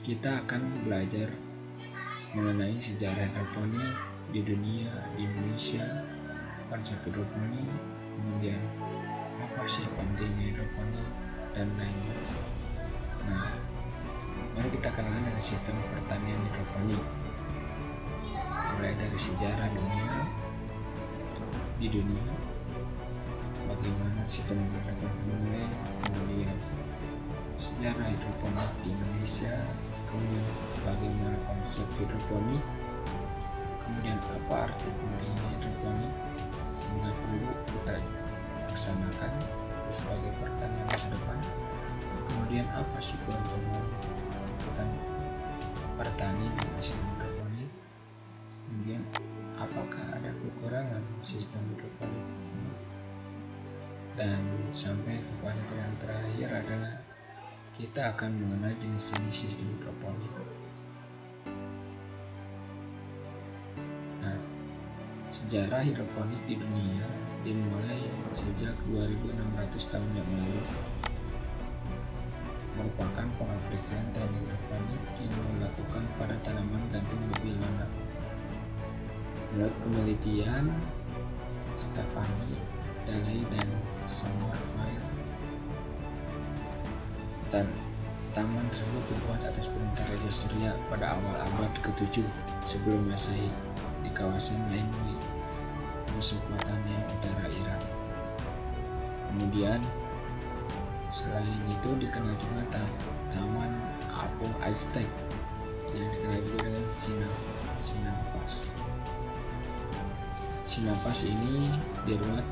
kita akan belajar mengenai sejarah hidroponik di dunia, di Indonesia, konsep hidroponik, kemudian apa sih pentingnya hidroponik dan lainnya. Nah, mari kita kenalan dengan sistem pertanian hidroponik, mulai dari sejarah di dunia, bagaimana sistem hidroponik dimulai, kemudian sejarah hidroponik di Indonesia, kemudian bagaimana konsep hidroponik, kemudian apa arti pentingnya hidroponik sehingga perlu kita laksanakan itu sebagai pertanian masa depan. Kemudian apa sih keuntungan bertani dengan sistem hidroponik, kemudian apakah ada kekurangan sistem hidroponik, dan sampai kepada yang terakhir adalah kita akan mengenal jenis-jenis sistem hidroponik. Nah, sejarah hidroponik di dunia dimulai sejak 2600 tahun yang lalu, merupakan pengaplikasian teknik hidroponik yang dilakukan pada tanaman gantung lebih lama. Menurut penelitian Stefani, Dalai, dan Sommerfeld, taman tersebut terbuat atas perintah Raja Surya pada awal abad ke-7 sebelum Masehi di kawasan Nainwi, Mesopotamia utara Irak. Kemudian selain itu dikenal juga Taman Apung Aztec yang dikenal juga dengan Sinapas. Sinapas ini dibuat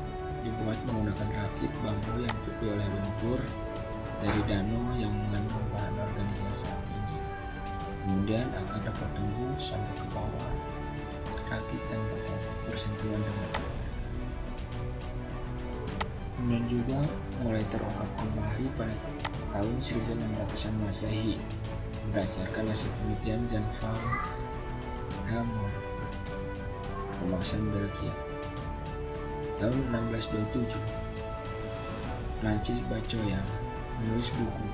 menggunakan rakit bambu yang ditutupi oleh lumpur dari danau yang mengandung bahan organik yang sangat tinggi. Kemudian akar dapat tumbuh sampai ke bawah rakit dan bersentuhan dengan air. Kemudian juga mulai terungkap kembali pada tahun 1600-an Masehi berdasarkan hasil penelitian Jan van Helmont, pemangsan Belgia. Tahun 1627, Francis Bacon menulis buku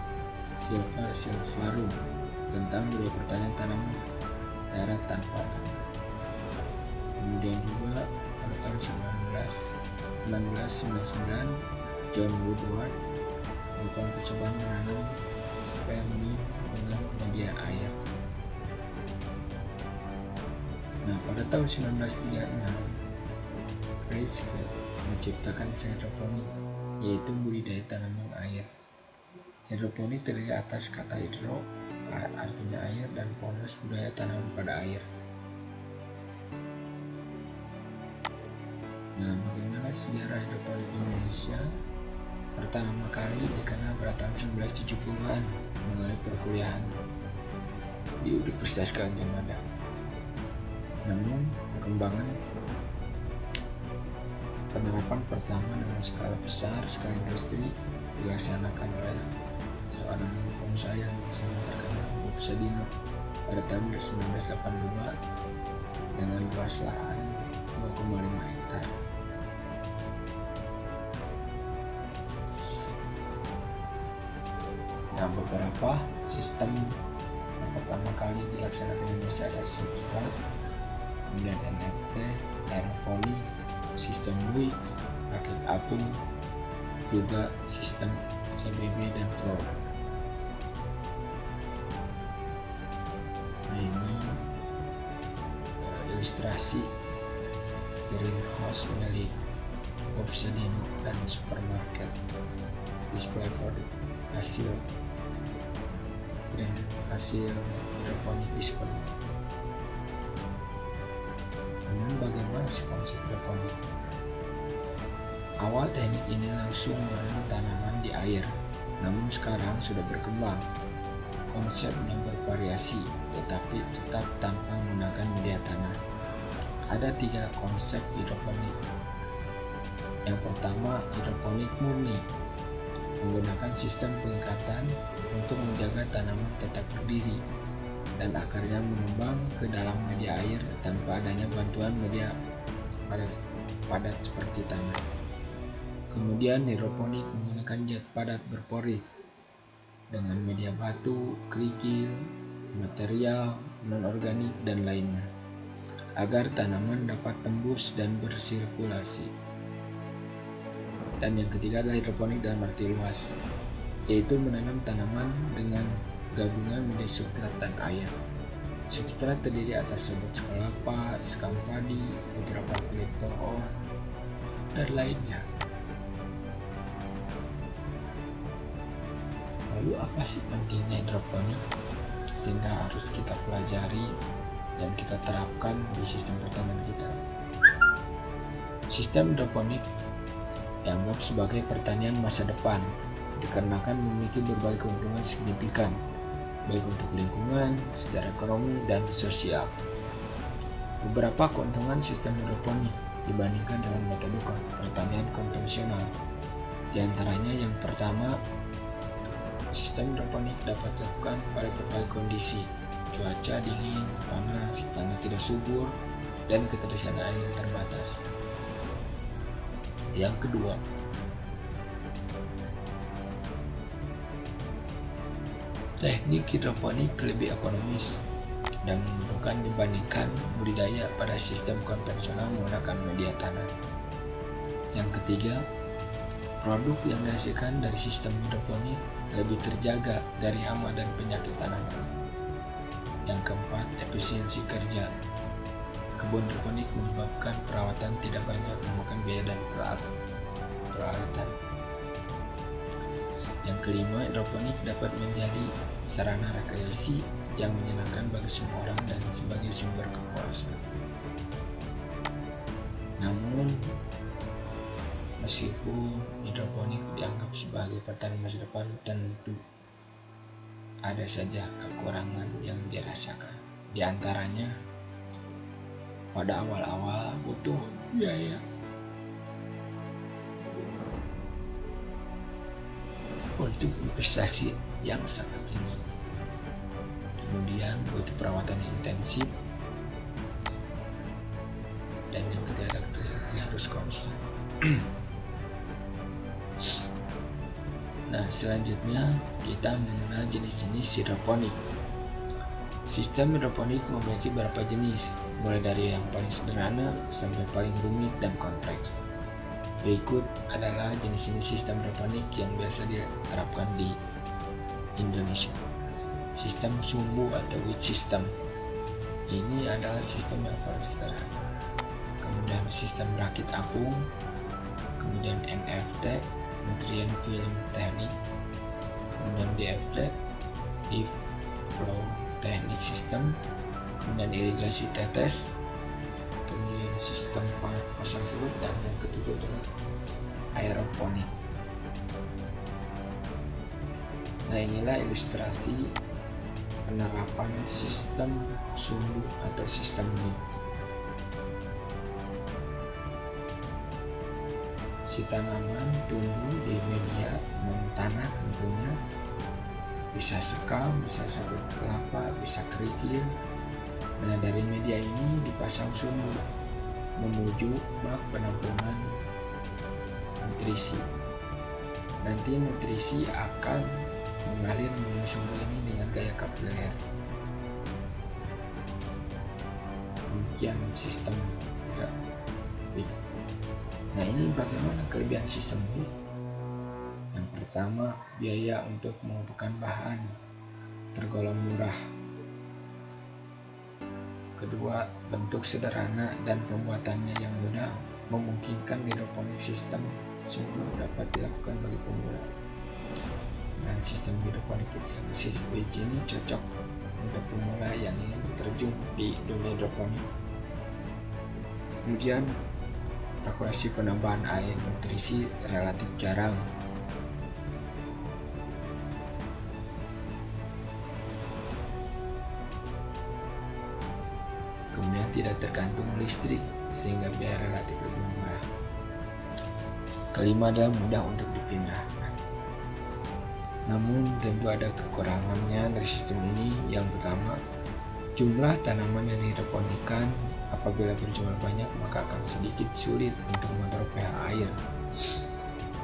Silva Silvarum tentang budaya pertanian tanaman darat tanpa tanah. Kemudian juga pada tahun 1999, John Woodward melakukan percobaan menanam spermie dengan media air. Nah, pada tahun 1936, Pritzker menciptakan hidroponik, yaitu budidaya tanaman air. Hidroponik terdiri atas kata hidro, artinya air, dan ponos, budaya tanaman pada air. Nah, bagaimana sejarah hidroponik di Indonesia? Pertama kali dikenal pada tahun 1970-an melalui perkuliahan di Universitas Gadjah Mada. Namun, penerapan pertama dengan skala besar, skala industri, dilaksanakan oleh seorang pengusaha yang sangat terkenal, Bob Sadino, pada tahun 1982 dengan luas lahan 2,5 hektar. Nah, beberapa sistem yang pertama kali dilaksanakan di Indonesia adalah substrat, kemudian NFT, aeroponik, sistem WIC, rakit apung, juga sistem EBB dan flow. Nah, ini ilustrasi greenhouse milik Bob Sadino dan supermarket, display produk hasil hidroponik di supermarket. Kemudian bagaimana konsep hidroponik? Awal teknik ini langsung menanam tanaman di air, namun sekarang sudah berkembang. Konsepnya bervariasi, tetapi tetap tanpa menggunakan media tanah. Ada 3 konsep hidroponik. Yang pertama, hidroponik murni, menggunakan sistem pengikatan untuk menjaga tanaman tetap berdiri dan akarnya mengembang ke dalam media air tanpa adanya bantuan media padat seperti tanah. Kemudian hidroponik menggunakan zat padat berpori dengan media batu, kerikil, material non-organik, dan lainnya, agar tanaman dapat tembus dan bersirkulasi. Dan yang ketiga adalah hidroponik dalam arti luas, yaitu menanam tanaman dengan gabungan media substrat dan air. Substrat terdiri atas serbuk kelapa, sekam padi, beberapa kulit pohon, dan lainnya. Lalu apa sih pentingnya hidroponik sehingga harus kita pelajari dan kita terapkan di sistem pertanian kita? Sistem hidroponik dianggap sebagai pertanian masa depan dikarenakan memiliki berbagai keuntungan signifikan baik untuk lingkungan, secara ekonomi, dan sosial. Beberapa keuntungan sistem hidroponik dibandingkan dengan metode pertanian konvensional. Di antaranya yang pertama, sistem hidroponik dapat dilakukan pada berbagai kondisi, cuaca dingin, panas, tanah tidak subur, dan ketersediaan air yang terbatas. Yang kedua, teknik hidroponik lebih ekonomis dan menguntungkan dibandingkan budidaya pada sistem konvensional menggunakan media tanah. Yang ketiga, produk yang dihasilkan dari sistem hidroponik lebih terjaga dari hama dan penyakit tanaman. Yang keempat, efisiensi kerja. Kebun hidroponik menyebabkan perawatan tidak banyak memakan biaya dan peralatan. Yang kelima, hidroponik dapat menjadi sarana rekreasi yang menyenangkan bagi semua orang dan sebagai sumber kepuasan. Namun, meskipun hidroponik dianggap sebagai pertanian masa depan, tentu ada saja kekurangan yang dirasakan. Di antaranya, pada awal-awal butuh biaya untuk investasi yang sangat tinggi. Kemudian butuh perawatan intensif, dan yang ketiga harus konstan. Nah, selanjutnya kita mengenal jenis-jenis hidroponik. Sistem hidroponik memiliki beberapa jenis, mulai dari yang paling sederhana sampai paling rumit dan kompleks. Berikut adalah jenis-jenis sistem hidroponik yang biasa diterapkan di Indonesia. Sistem sumbu atau wedge system. Ini adalah sistem yang paling sederhana. Kemudian sistem rakit apung, kemudian NFT, nutrient film teknik, kemudian DFT, deep flow teknik sistem, kemudian irigasi tetes, kemudian sistem pasang surut, dan yang ketiga adalah aeroponik. Nah, inilah ilustrasi penerapan sistem sumbu atau sistem wedge. Si tanaman tumbuh di media tanah tentunya, bisa sekam, bisa sabut kelapa, bisa kerikil. Nah, dari media ini dipasang sumbu menuju bak penampungan nutrisi. Nanti nutrisi akan mengalir melalui sumbu ini dengan gaya kapiler. Demikian sistem wedge. Nah, ini bagaimana kelebihan sistem wedge? Yang pertama, biaya untuk mengumpulkan bahan tergolong murah. Kedua, bentuk sederhana dan pembuatannya yang mudah memungkinkan hidroponik sistem sumbu dapat dilakukan bagi pemula. Nah, sistem hidroponik wedge ini cocok untuk pemula yang ingin terjun di dunia hidroponik. Kemudian, kalkulasi penambahan air nutrisi relatif jarang. Kemudian tidak tergantung listrik sehingga biaya relatif lebih murah. Kelima adalah mudah untuk dipindahkan. Namun tentu ada kekurangannya dari sistem ini. Yang pertama, jumlah tanaman yang dihidroponikan apabila berjumlah banyak maka akan sedikit sulit untuk mengontrol pH air.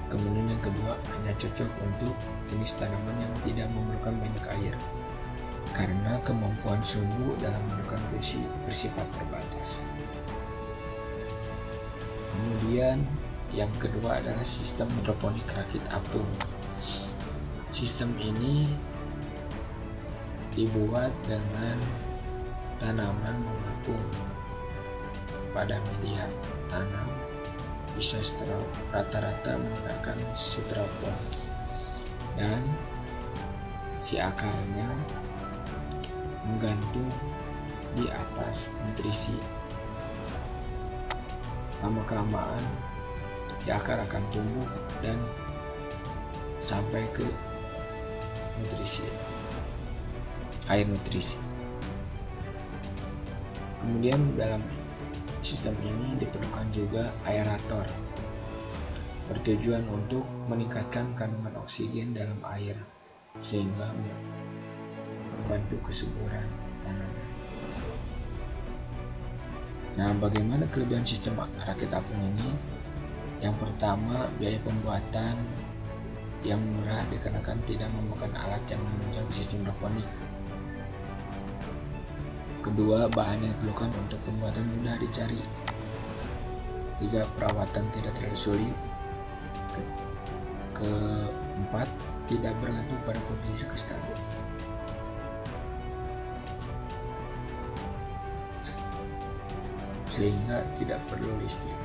Kemudian yang kedua, hanya cocok untuk jenis tanaman yang tidak memerlukan banyak air. karena kemampuan sumbu dalam melakukan nutrisi bersifat terbatas. Kemudian yang kedua adalah sistem hidroponik rakit apung. Sistem ini dibuat dengan tanaman mengapung pada media tanam, bisa rata-rata menggunakan styrofoam, dan si akarnya menggantung di atas nutrisi. Lama-kelamaan si akar akan tumbuh dan sampai ke nutrisi, air nutrisi. Kemudian dalam sistem ini diperlukan juga aerator, bertujuan untuk meningkatkan kandungan oksigen dalam air sehingga membantu kesuburan tanaman. Nah, bagaimana kelebihan sistem rakit apung ini? Yang pertama, biaya pembuatan yang murah dikarenakan tidak memerlukan alat yang menunjang sistem hidroponik. Kedua, bahan yang diperlukan untuk pembuatan mudah dicari. Tiga, perawatan tidak terlalu sulit. Keempat, tidak bergantung pada kondisi kestabilan. Sehingga tidak perlu listrik.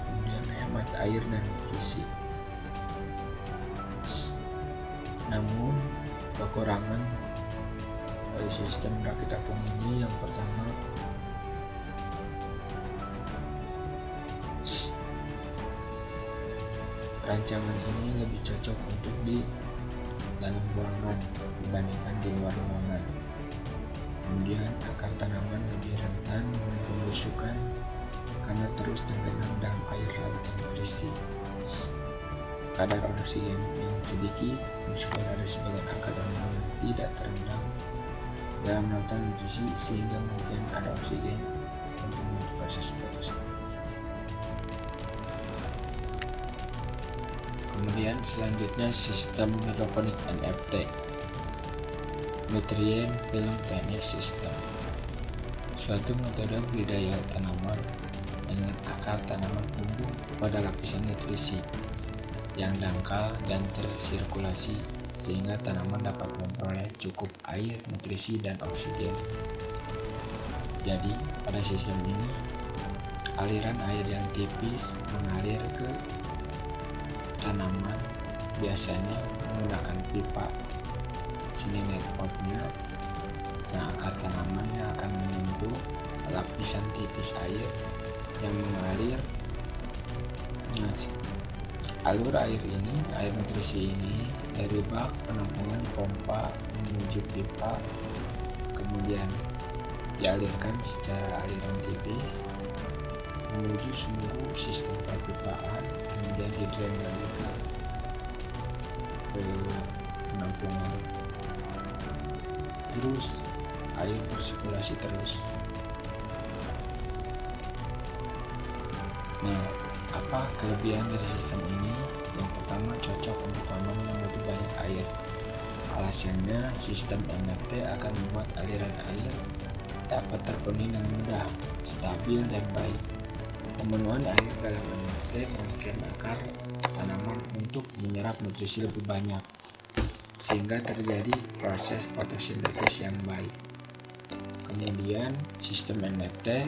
Kemudian hemat air dan nutrisi. Namun kekurangan dari sistem rakit apung ini, yang pertama, rancangan ini lebih cocok untuk di dalam ruangan dibandingkan di luar ruangan. Kemudian akar tanaman lebih rentan dengan pembusukan karena terus tenggelam dalam air lautan nutrisi. Kadar oksigen yang sedikit, meskipun ada sebagian akar tanaman yang tidak terendam dalam lautan nutrisi, sehingga mungkin ada oksigen untuk membantu proses fotosintesis. Kemudian selanjutnya sistem hidroponik NFT, Nutrient Film Technique System, suatu metode budidaya tanaman dengan akar tanaman tumbuh pada lapisan nutrisi yang dangkal dan tersirkulasi sehingga tanaman dapat memperoleh cukup air, nutrisi, dan oksigen. Jadi, pada sistem ini, aliran air yang tipis mengalir ke tanaman, biasanya menggunakan pipa. Sini net potnya, nah akar tanamannya akan menyentuh lapisan tipis air yang mengalir. Nah, alur air ini, air nutrisi ini dari bak penampungan pompa menuju pipa, kemudian dialirkan secara aliran tipis menuju sumbu sistem perpipaan, kemudian didrain lagi ke penampungan. Terus air bersirkulasi terus. Nah, apa kelebihan dari sistem ini? Yang pertama, cocok untuk tanaman yang butuh banyak air. Alasannya, sistem NFT akan membuat aliran air dapat terpenuhi dengan mudah, stabil, dan baik. Pemenuhan air dalam NFT memungkinkan akar tanaman untuk menyerap nutrisi lebih banyak, sehingga terjadi proses fotosintesis yang baik. Kemudian, sistem NFT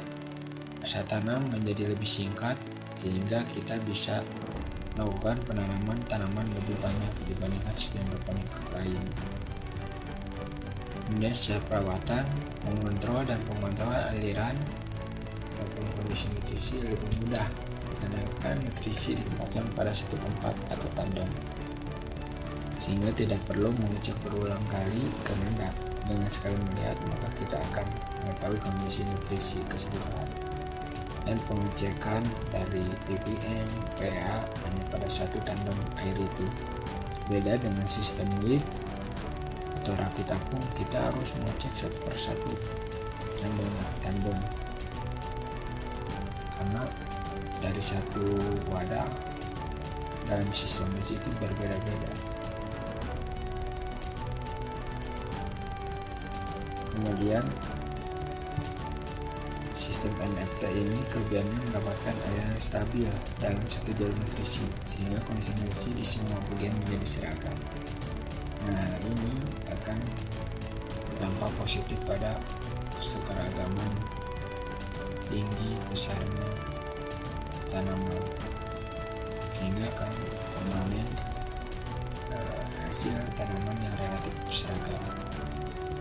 masa tanam menjadi lebih singkat, sehingga kita bisa melakukan penanaman tanaman lebih banyak dibandingkan sistem hidroponik lain. Kemudian secara perawatan, mengontrol dan pemantauan aliran maupun kondisi nutrisi lebih mudah dikarenakan nutrisi ditempatkan pada satu tempat atau tandon, sehingga tidak perlu mengecek berulang kali, karena dengan sekali melihat maka kita akan mengetahui kondisi nutrisi keseluruhan. Dan pengecekan dari ppm, pH hanya pada satu tandon air itu. Beda dengan sistem lift atau rakit apung, kita harus mengecek satu persatu tandon karena dari satu wadah dalam sistem lift itu berbeda-beda. Kemudian sistem NFT ini kelebihannya mendapatkan aliran stabil dalam satu jalur nutrisi, sehingga kondisi nutrisi di semua bagian menjadi seragam. Nah, ini akan berdampak positif pada keseragaman tinggi besarnya tanaman, sehingga akan memanen hasil tanaman yang relatif seragam.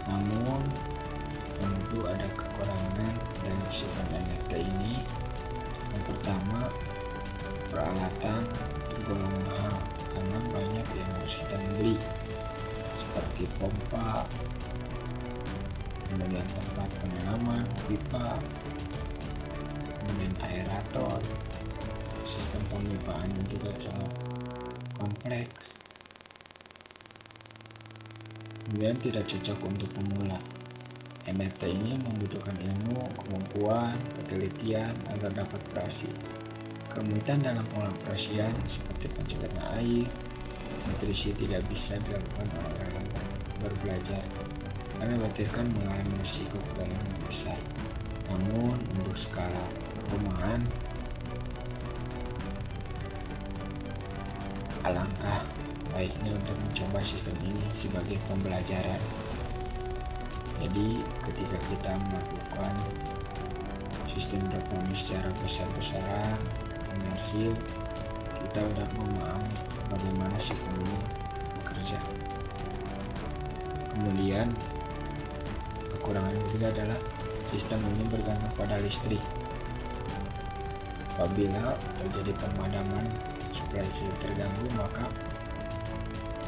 Namun tentu ada kekurangan dalam sistem NFT ini. Yang pertama, peralatan tergolong mahal karena banyak yang harus kita beli, seperti pompa, kemudian tempat penanaman, pipa, kemudian aerator. Sistem pemipaan juga sangat kompleks, kemudian tidak cocok untuk pemula. NFT ini membutuhkan ilmu, kemampuan, penelitian agar dapat berhasil. Kerumitan dalam pengoperasian seperti pencegatan air, nutrisi tidak bisa dilakukan oleh orang yang baru belajar karena dikhawatirkan mengalami risiko kegagalan yang besar. Namun untuk skala rumahan, alangkah baiknya untuk mencoba sistem ini sebagai pembelajaran. Jadi ketika kita melakukan sistem hidroponik secara besar-besaran, komersil, kita sudah memahami bagaimana sistem ini bekerja. Kemudian kekurangan ketiga adalah sistem ini bergantung pada listrik. Apabila terjadi pemadaman suplai listrik terganggu, maka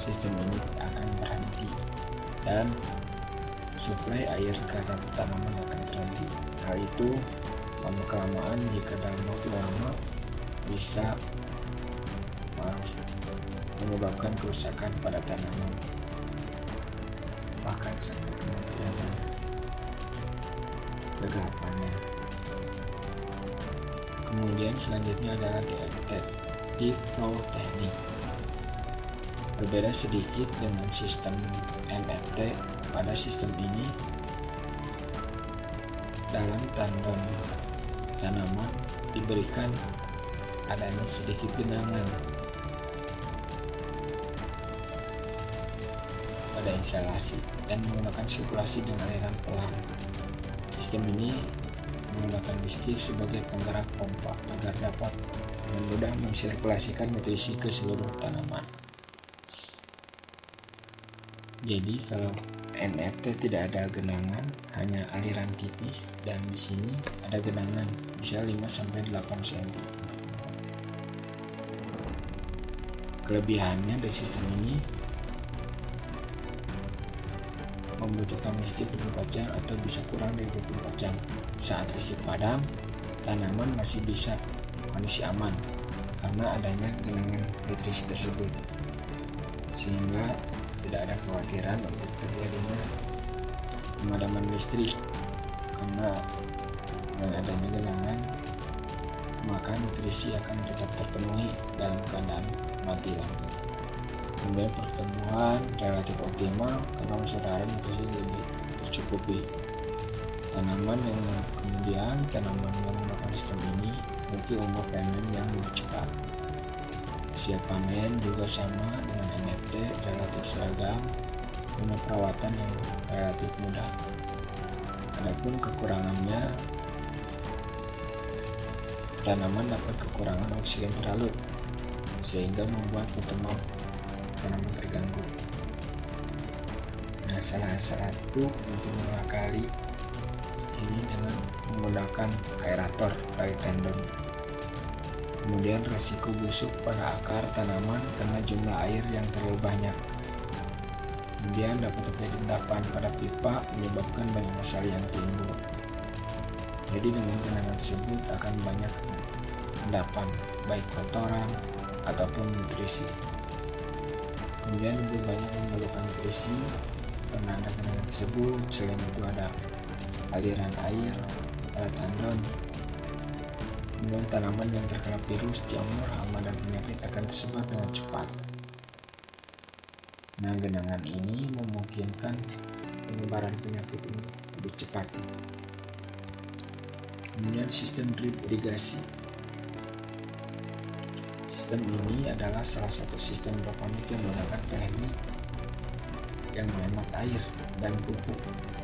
sistem ini akan berhenti dan suplai air karena tanaman akan terhenti. Hal itu lama-kelamaan jika dalam waktu lama bisa menyebabkan kerusakan pada tanaman, bahkan sampai kematian dan gagal panen. Kemudian selanjutnya adalah DFT, Deep Flow Technique. Berbeda sedikit dengan sistem NFT. Pada sistem ini, dalam tandon tanaman diberikan adanya sedikit genangan pada instalasi dan menggunakan sirkulasi dengan aliran pelan. Sistem ini menggunakan listrik sebagai penggerak pompa agar dapat dengan mudah mensirkulasikan nutrisi ke seluruh tanaman. Jadi kalau NFT tidak ada genangan, hanya aliran tipis, dan di sini ada genangan bisa 5-8 cm. Kelebihannya dari sistem ini membutuhkan listrik 24 jam atau bisa kurang dari 24 jam. Saat listrik padam, tanaman masih bisa kondisi aman karena adanya genangan nutrisi tersebut, sehingga tidak ada kekhawatiran untuk terjadinya pemadaman listrik, karena dengan adanya genangan maka nutrisi akan tetap terpenuhi dalam keadaan mati lampu. Kemudian pertumbuhan relatif optimal karena unsur hara nutrisi lebih tercukupi. Tanaman yang menggunakan sistem ini memiliki umur panen yang lebih cepat. Hasil panen juga sama dengan NFT, relatif seragam, guna perawatan yang relatif mudah. Adapun kekurangannya, tanaman dapat kekurangan oksigen terlalu, sehingga membuat pertumbuhan tanaman terganggu. Nah, salah satu untuk mengakali ini dengan menggunakan aerator dari tendon. Kemudian resiko busuk pada akar tanaman karena jumlah air yang terlalu banyak. Kemudian dapat terjadi endapan pada pipa menyebabkan banyak masalah yang timbul. Jadi dengan genangan tersebut akan banyak endapan, baik kotoran ataupun nutrisi. Kemudian lebih banyak memerlukan nutrisi karena ada genangan tersebut. Selain itu ada aliran air pada tandon. Kemudian tanaman yang terkena virus, jamur, hama, dan penyakit akan tersebar dengan cepat. Nah, genangan ini memungkinkan penyebaran penyakit ini lebih cepat. Kemudian sistem drip irigasi. Sistem ini adalah salah satu sistem hidroponik yang menggunakan teknik yang menghemat air dan pupuk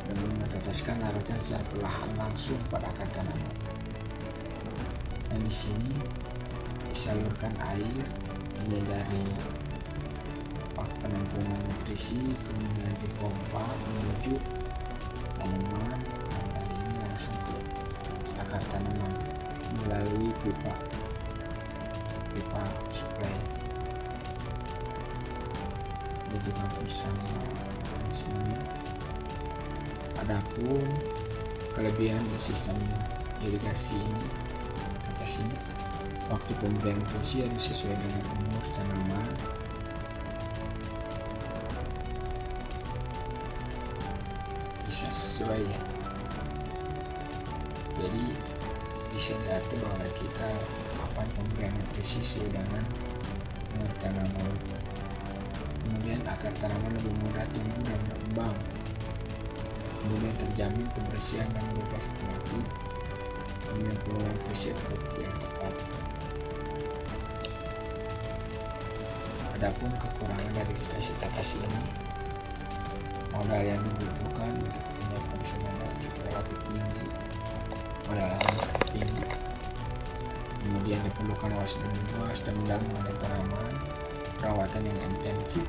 dengan meneteskan larutan secara perlahan langsung pada akar tanaman. Dan di sini disalurkan air ini dari bak penampungan nutrisi, kemudian dipompa menuju tanaman, dan dari ini langsung ke akar tanaman melalui pipa supply. Ini juga bersama mekanismenya. Adapun kelebihan dari sistem irigasi ini, kata sini, waktu pemberian nutrisi harus sesuai dengan umur tanaman. Bisa sesuai ya. Jadi bisa diatur oleh kita kapan pemberian nutrisi sesuai dengan umur tanaman. Kemudian akar tanaman lebih mudah tumbuh dan berkembang. Kemudian terjamin kebersihan dan bebas penyakit. Kemudian penggunaan nutrisi atau pupuk yang tepat. Adapun kekurangan dari fasilitas ini, modal yang dibutuhkan untuk menyiapkan semua cukup relatif tinggi, modal tinggi. Kemudian diperlukan wawasan yang luas dan mendalam mengenai tanaman, perawatan yang intensif.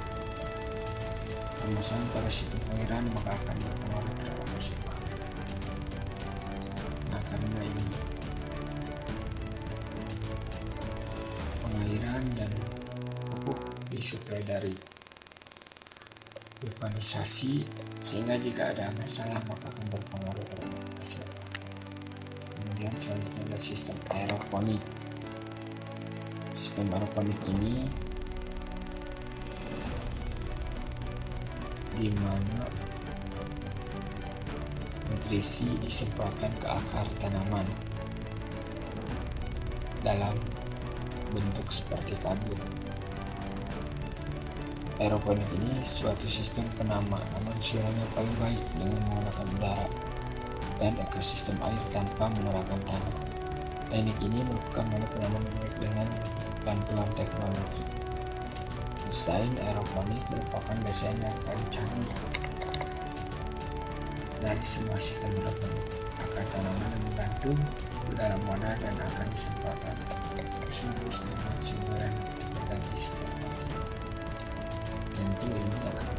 Pemasangan pada sistem pengairan maka akan berpengaruh terhadap musim panen. Nah, karena ini pengairan dan pupuk disuplai dari pipanisasi, sehingga jika ada masalah maka akan berpengaruh terhadap hasil panen. Kemudian selanjutnya ada sistem aeroponik. Sistem aeroponik ini di mana nutrisi disemprotkan ke akar tanaman dalam bentuk seperti kabut. Aeroponik ini suatu sistem penanaman silang yang paling baik dengan menggunakan udara dan ekosistem air tanpa menggunakan tanah. Teknik ini merupakan model penanaman baik dengan bantuan teknologi. Desain aeroponik merupakan desain yang paling canggih dari semua sistem hidroponik. Akar tanaman menggantung ke dalam wadah dan akan disemprotkan terus dengan semburan berganti secara mati. Tentu ini adalah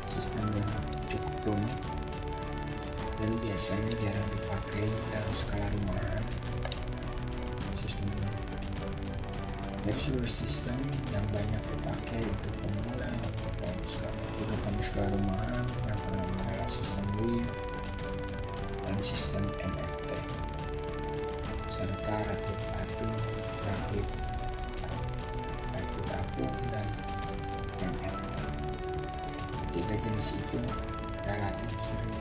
sistem yang cukup rumit dan biasanya jarang dipakai dalam skala rumahan. Sistem ini dari sebuah sistem yang banyak dipakai untuk pemula dan skala rumahan yang pertama adalah sistem WIR dan sistem MFT serta rakit apung dan MFT. Tiga jenis itu relatif sering